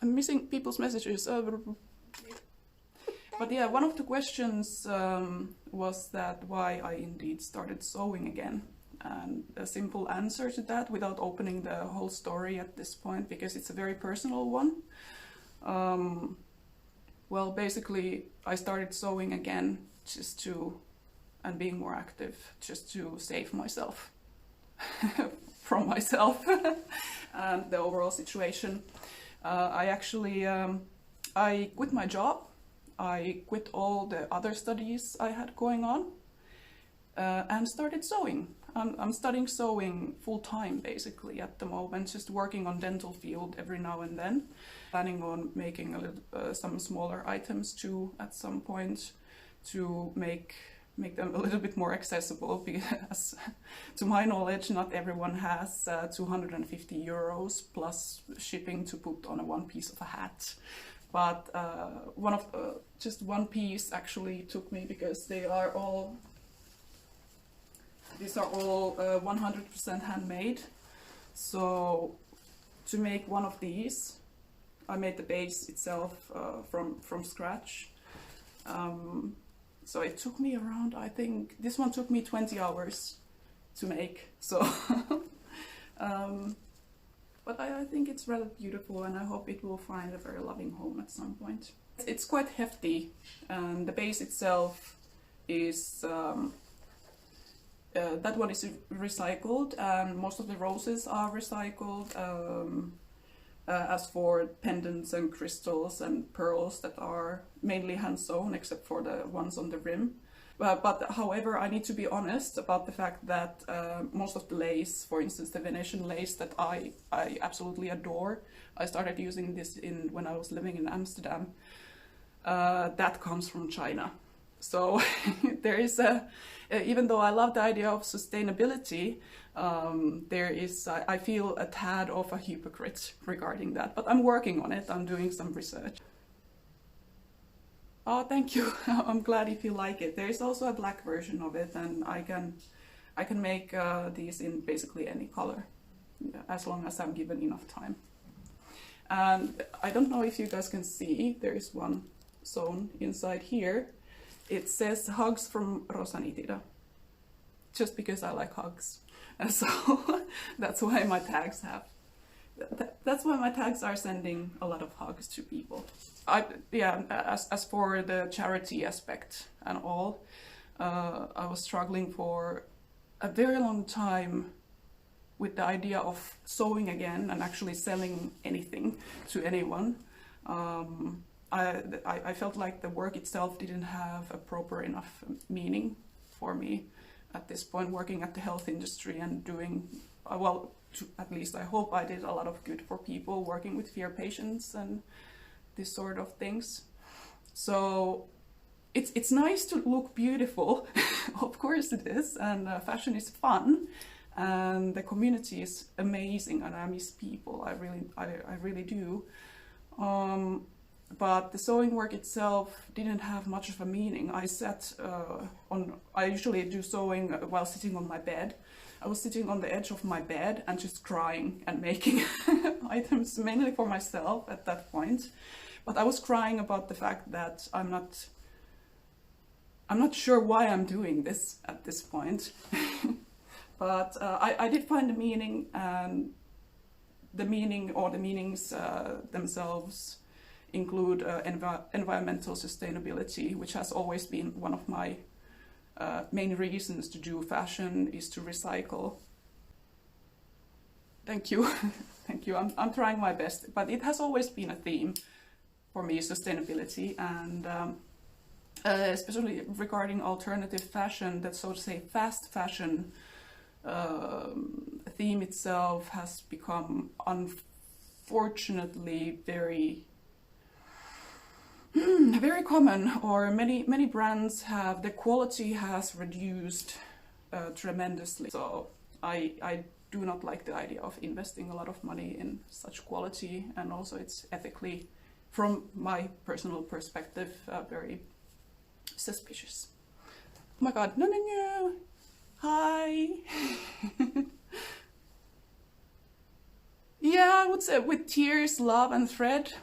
I'm missing people's messages. But yeah, one of the questions was that why I indeed started sewing again. And a simple answer to that, without opening the whole story at this point, because it's a very personal one. Well, basically, I started sewing again and being more active, just to save myself from myself and the overall situation. I actually, I quit my job. I quit all the other studies I had going on and started sewing. I'm studying sewing full-time basically at the moment, just working on dental field every now and then. Planning on making some smaller items too at some point to make them a little bit more accessible, because to my knowledge not everyone has 250 euros plus shipping to put on one piece of a hat. But just one piece actually took me, because these are all 100% handmade. So to make one of these, I made the base itself from scratch. So it took me around, I think, this one took me 20 hours to make. So, but I think it's rather beautiful, and I hope it will find a very loving home at some point. It's quite hefty, and the base itself is, that one is recycled, and most of the roses are recycled. As for pendants and crystals and pearls that are mainly hand sewn, except for the ones on the rim. But however, I need to be honest about the fact that most of the lace, for instance the Venetian lace that I absolutely adore, I started using this when I was living in Amsterdam, that comes from China. So there is even though I love the idea of sustainability, there is, I feel, a tad of a hypocrite regarding that, but I'm working on it. I'm doing some research. Oh, thank you. I'm glad if you like it. There is also a black version of it, and I can make these in basically any color, as long as I'm given enough time. And I don't know if you guys can see, there is one sewn inside here. It says hugs from Rosa Nitida, just because I like hugs. And so that's why my tags have. That's why my tags are sending a lot of hugs to people. As for the charity aspect and all, I was struggling for a very long time with the idea of sewing again and actually selling anything to anyone. I felt like the work itself didn't have a proper enough meaning for me at this point, working at the health industry and doing, at least I hope I did a lot of good for people, working with fear patients and this sort of things. So it's nice to look beautiful, of course it is, and fashion is fun, and the community is amazing, and I miss people, I really do. But the sewing work itself didn't have much of a meaning. I usually do sewing while sitting on my bed. I was sitting on the edge of my bed and just crying and making items mainly for myself at that point. But I was crying about the fact that I'm not sure why I'm doing this at this point. But I did find the meaning, and the meaning or the meanings themselves include environmental sustainability, which has always been one of my main reasons to do fashion, is to recycle. Thank you. Thank you. I'm trying my best, but it has always been a theme for me, sustainability, and especially regarding alternative fashion, that, so to say, fast fashion theme itself has become unfortunately very common, or many brands have, the quality has reduced tremendously. So I do not like the idea of investing a lot of money in such quality, and also it's ethically, from my personal perspective, very suspicious. Oh my god, no. Hi. Yeah, I would say with tears, love and thread.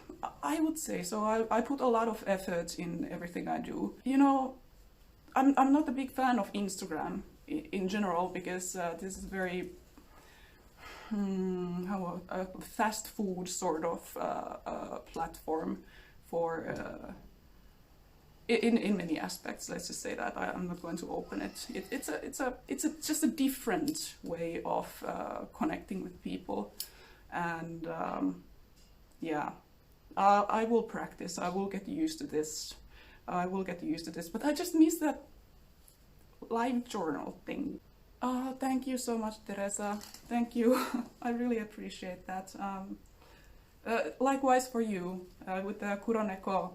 I would say so. I put a lot of effort in everything I do. You know, I'm not a big fan of Instagram in general, because this is very a fast food sort of platform for in many aspects. Let's just say that I'm not going to open it. It's just a different way of connecting with people, and yeah, I will practice. I will get used to this. But I just miss that live journal thing. Thank you so much, Teresa. Thank you. I really appreciate that. Likewise for you, with the KuroNeko.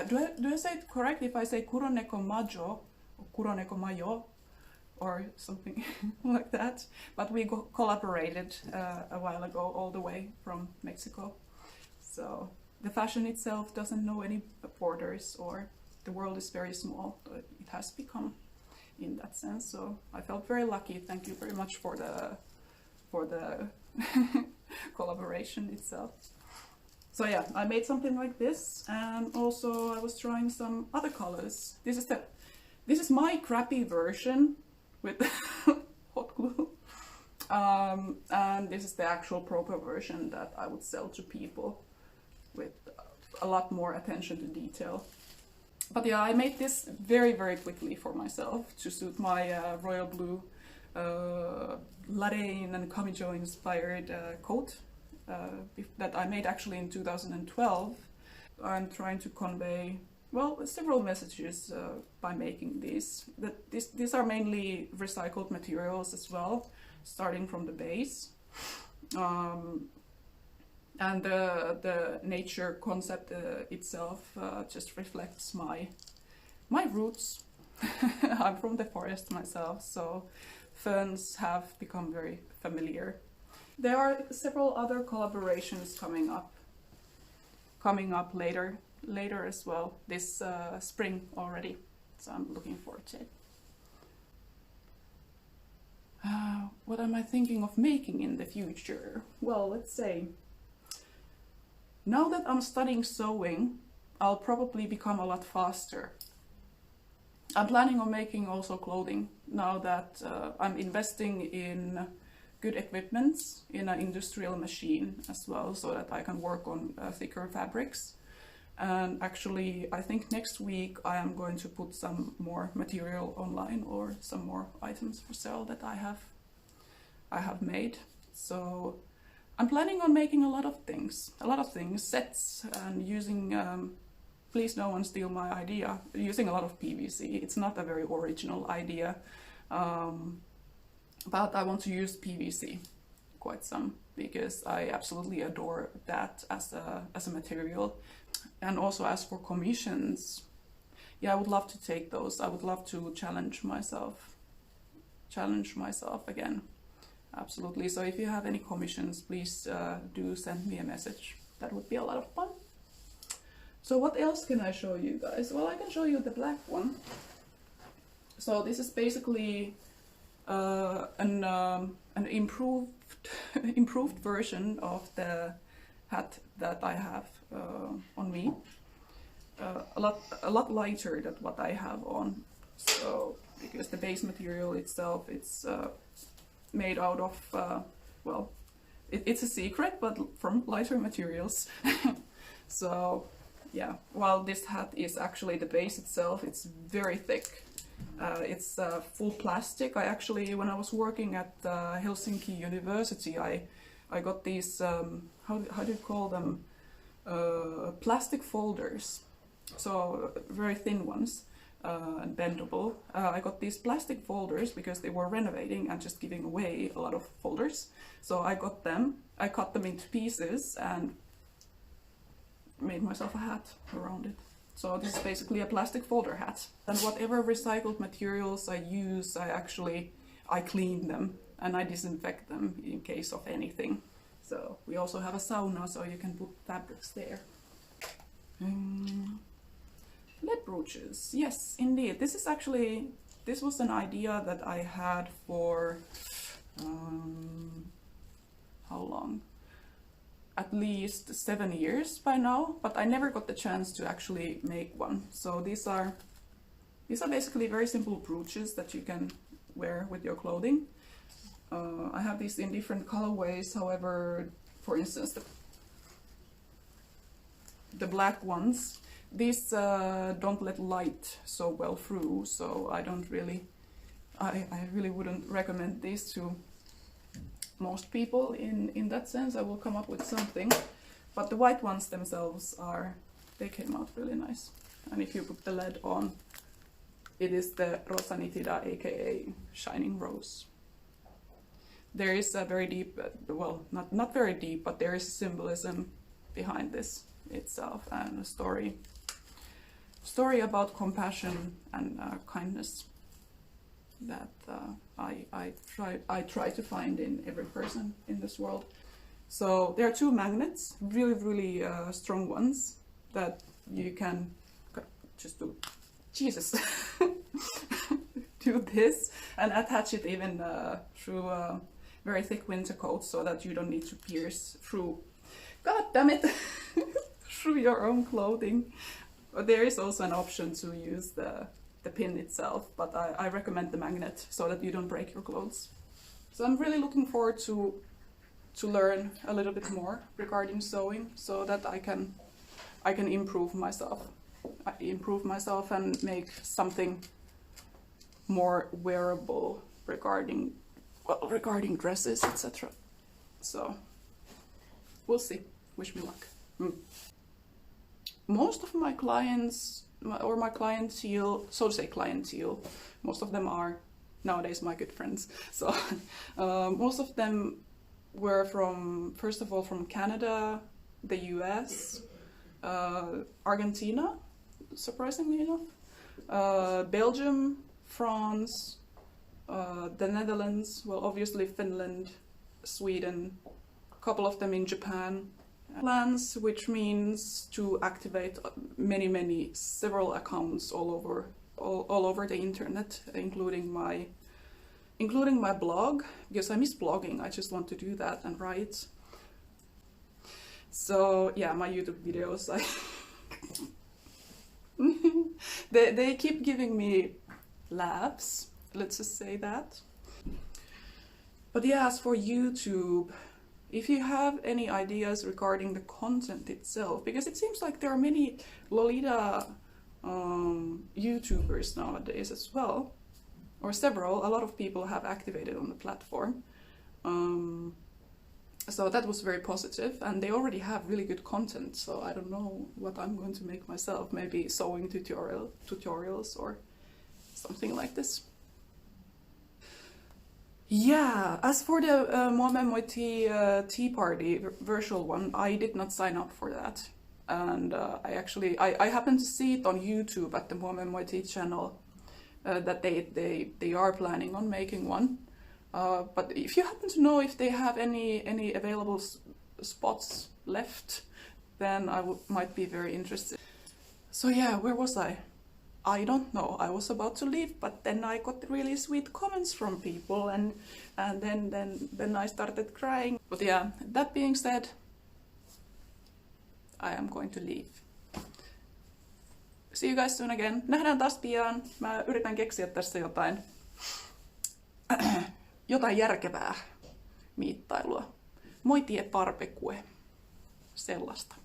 Do I say it correct if I say KuroNeko Majo or KuroNeko Majo or something like that? But we collaborated a while ago, all the way from Mexico. So the fashion itself doesn't know any borders, or the world is very small. It has become, in that sense. So I felt very lucky. Thank you very much for the collaboration itself. So yeah, I made something like this, and also I was trying some other colors. This is my crappy version with hot glue, and this is the actual proper version that I would sell to people with a lot more attention to detail. But yeah, I made this very, very quickly for myself to suit my royal blue Lorraine and Kamijo inspired coat that I made actually in 2012. I'm trying to convey, well, several messages by making these. These are mainly recycled materials as well, starting from the base. And the nature concept itself just reflects my roots. I'm from the forest myself, so ferns have become very familiar. There are several other collaborations coming up later as well, this spring already, so I'm looking forward to it. What am I thinking of making in the future? Well, let's say, now that I'm studying sewing, I'll probably become a lot faster. I'm planning on making also clothing now that I'm investing in good equipments, in an industrial machine as well, so that I can work on thicker fabrics. And actually, I think next week I am going to put some more material online, or some more items for sale that I have made. So I'm planning on making a lot of things, sets, and using, please no one steal my idea, using a lot of PVC. It's not a very original idea, but I want to use PVC quite some, because I absolutely adore that as a material. And also, as for commissions, yeah, I would love to take those. I would love to challenge myself again. Absolutely. So if you have any commissions, please do send me a message. That would be a lot of fun. So what else can I show you guys? Well, I can show you the black one. So this is basically an improved version of the hat that I have on me. A lot lighter than what I have on. So because the base material itself, it's made out of well, it's a secret, but from lighter materials. So yeah, while this hat is actually, the base itself, it's very thick. It's full plastic. I actually, when I was working at Helsinki University, I got these, how do you call them, plastic folders, so very thin ones and bendable. I got these plastic folders because they were renovating and just giving away a lot of folders. So I got them, I cut them into pieces and made myself a hat around it. So this is basically a plastic folder hat. And whatever recycled materials I use, I clean them and I disinfect them in case of anything. So we also have a sauna, so you can put fabrics there. Lead brooches, yes, indeed. This was an idea that I had for how long? at least 7 years by now, but I never got the chance to actually make one. So these are basically very simple brooches that you can wear with your clothing. I have these in different colorways. However, for instance, the black ones, these don't let light so well through, so I really wouldn't recommend these to most people in that sense. I will come up with something, but the white ones themselves they came out really nice. And if you put the lead on, it is the Rosa Nitida, aka Shining Rose. There is a very deep, well, not very deep, but there is symbolism behind this itself, and a story about compassion and kindness that I try to find in every person in this world. So there are 2 magnets, really strong ones, that you can just do, Jesus, do this and attach it even through a very thick winter coat, so that you don't need to pierce through, god damn it, through your own clothing. There is also an option to use the pin itself, but I recommend the magnet so that you don't break your clothes. So I'm really looking forward to learn a little bit more regarding sewing, so that I can improve myself and make something more wearable regarding dresses, etc. So we'll see. Wish me luck. Most of my clients, or my clientele, so to say clientele, most of them are nowadays my good friends. So most of them were first of all from Canada, the US, Argentina, surprisingly enough, Belgium, France, the Netherlands, well, obviously Finland, Sweden, a couple of them in Japan. Plans, which means to activate several accounts all over the internet, including my blog, because I miss blogging. I just want to do that and write. So yeah, my YouTube videos, they keep giving me laughs, let's just say that. But yeah, as for YouTube, if you have any ideas regarding the content itself, because it seems like there are many lolita YouTubers nowadays as well, or a lot of people have activated on the platform. So that was very positive, and they already have really good content, so I don't know what I'm going to make myself, maybe sewing tutorials or something like this. Yeah, as for the tea party virtual one, I did not sign up for that, and I happened to see it on YouTube at the tea channel that they are planning on making one. But if you happen to know if they have any available spots left, then I might be very interested. So yeah, where was I? I don't know. I was about to leave, but then I got really sweet comments from people, and then I started crying. But yeah, that being said, I am going to leave. See you guys soon again. Nähdään taas pian. Mä yritän keksiä tässä jotain järkevää miittailua. Moitie barbecue. Sellaista.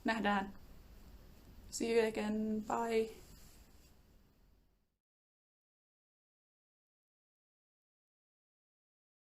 Nähdään. See you again. Bye.